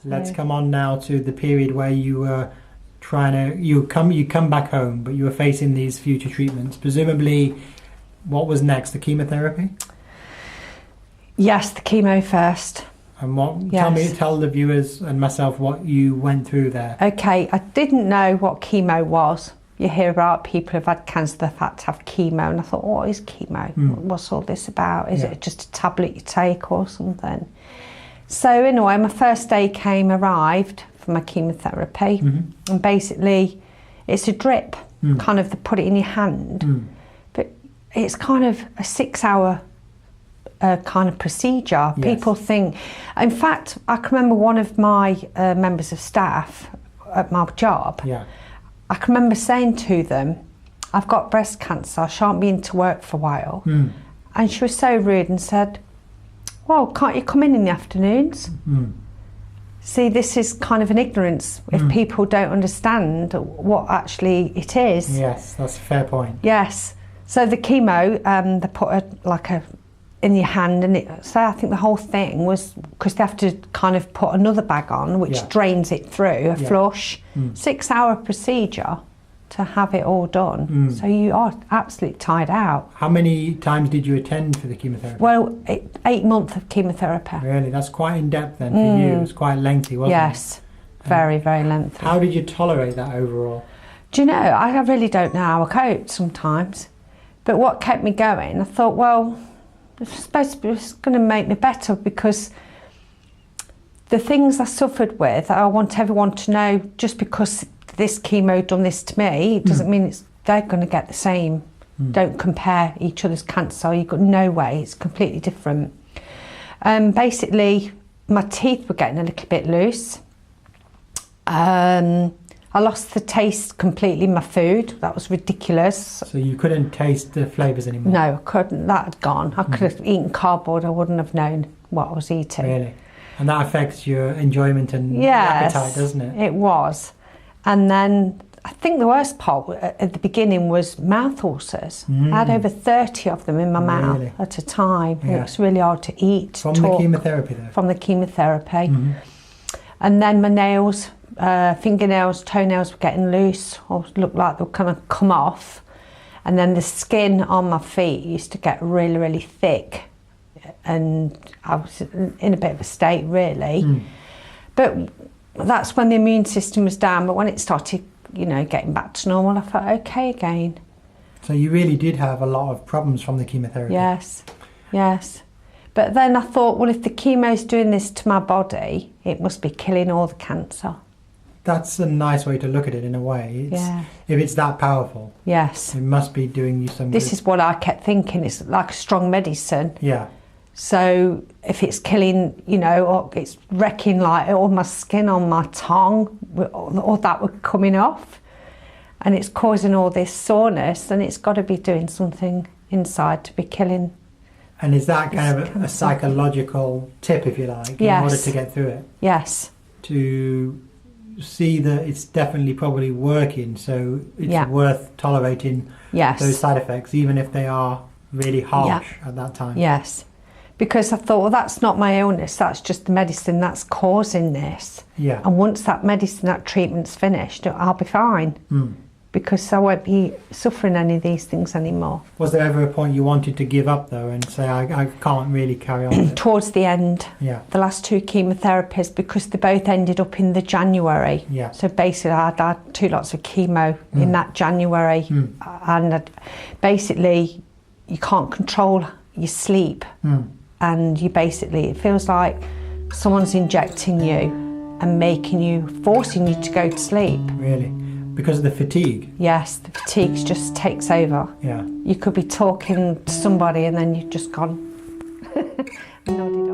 let's come on now to the period where you were you come back home, but you were facing these future treatments. Presumably, what was next? The chemotherapy? Yes, the chemo first. And tell the viewers and myself what you went through there. Okay, I didn't know what chemo was. You hear about people who've had cancer, they've had to have chemo, and I thought, what is chemo? What's all this about? Is it just a tablet you take or something? So anyway, my first day arrived for my chemotherapy, and basically it's a drip, kind of, they put it in your hand, but it's kind of a 6-hour kind of procedure. Yes. People think, in fact, I can remember one of my members of staff at my job, I can remember saying to them, I've got breast cancer, I shan't be into work for a while. And she was so rude and said, well, can't you come in the afternoons? See, this is kind of an ignorance if people don't understand what actually it is. Yes, that's a fair point. Yes. So the chemo, they put in your hand, and so I think the whole thing was, because they have to kind of put another bag on which drains it through, a flush. 6-hour procedure to have it all done. So you are absolutely tired out. How many times did you attend for the chemotherapy? Well, 8 months of chemotherapy. Really? That's quite in depth then for you. It was quite lengthy, wasn't it? Yes, very, very lengthy. How did you tolerate that overall? Do you know, I really don't know how I coped sometimes. But what kept me going, I thought, well, it's going to make me better, because the things I suffered with, I want everyone to know, just because this chemo done this to me, it doesn't mean they're going to get the same. Don't compare each other's cancer. You've got no way, it's completely different. Basically, my teeth were getting a little bit loose. I lost the taste completely in my food. That was ridiculous. So you couldn't taste the flavours anymore? No, I couldn't. That had gone. I could have eaten cardboard. I wouldn't have known what I was eating. Really? And that affects your enjoyment and appetite, doesn't it? It was. And then I think the worst part at the beginning was mouth ulcers. I had over 30 of them in my mouth at a time. Yeah. It was really hard to eat. From the chemotherapy though? From the chemotherapy. And then my nails, fingernails, toenails were getting loose, or looked like they were going to come off. And then the skin on my feet used to get really, really thick. And I was in a bit of a state, really. But that's when the immune system was down. But when it started, you know, getting back to normal, I felt okay again. So you really did have a lot of problems from the chemotherapy? Yes, yes. But then I thought, well, if the chemo's doing this to my body, it must be killing all the cancer. That's a nice way to look at it, in a way. If it's that powerful, yes, it must be doing you some This good. is what I kept thinking. It's like a strong medicine. Yeah. So if it's killing, you know, or it's wrecking like all my skin on my tongue, all that were coming off, and it's causing all this soreness, then it's got to be doing something inside to be killing. And is that kind of a psychological tip, if you like, in order to get through it? Yes. To see that it's definitely probably working, so it's worth tolerating those side effects, even if they are really harsh at that time. Yes. Because I thought, well, that's not my illness, that's just the medicine that's causing this. Yeah. And once that medicine, that treatment's finished, I'll be fine. Because I won't be suffering any of these things anymore. Was there ever a point you wanted to give up, though, and say, I can't really carry on? Towards the end, the last 2 chemotherapies, because they both ended up in the January. Yeah. So basically, I had 2 lots of chemo in that January. And basically, you can't control your sleep. And you basically, it feels like someone's injecting you and making you, forcing you to go to sleep. Really? Because of the fatigue? Yes, the fatigue just takes over. Yeah. You could be talking to somebody and then you've just gone nodded off.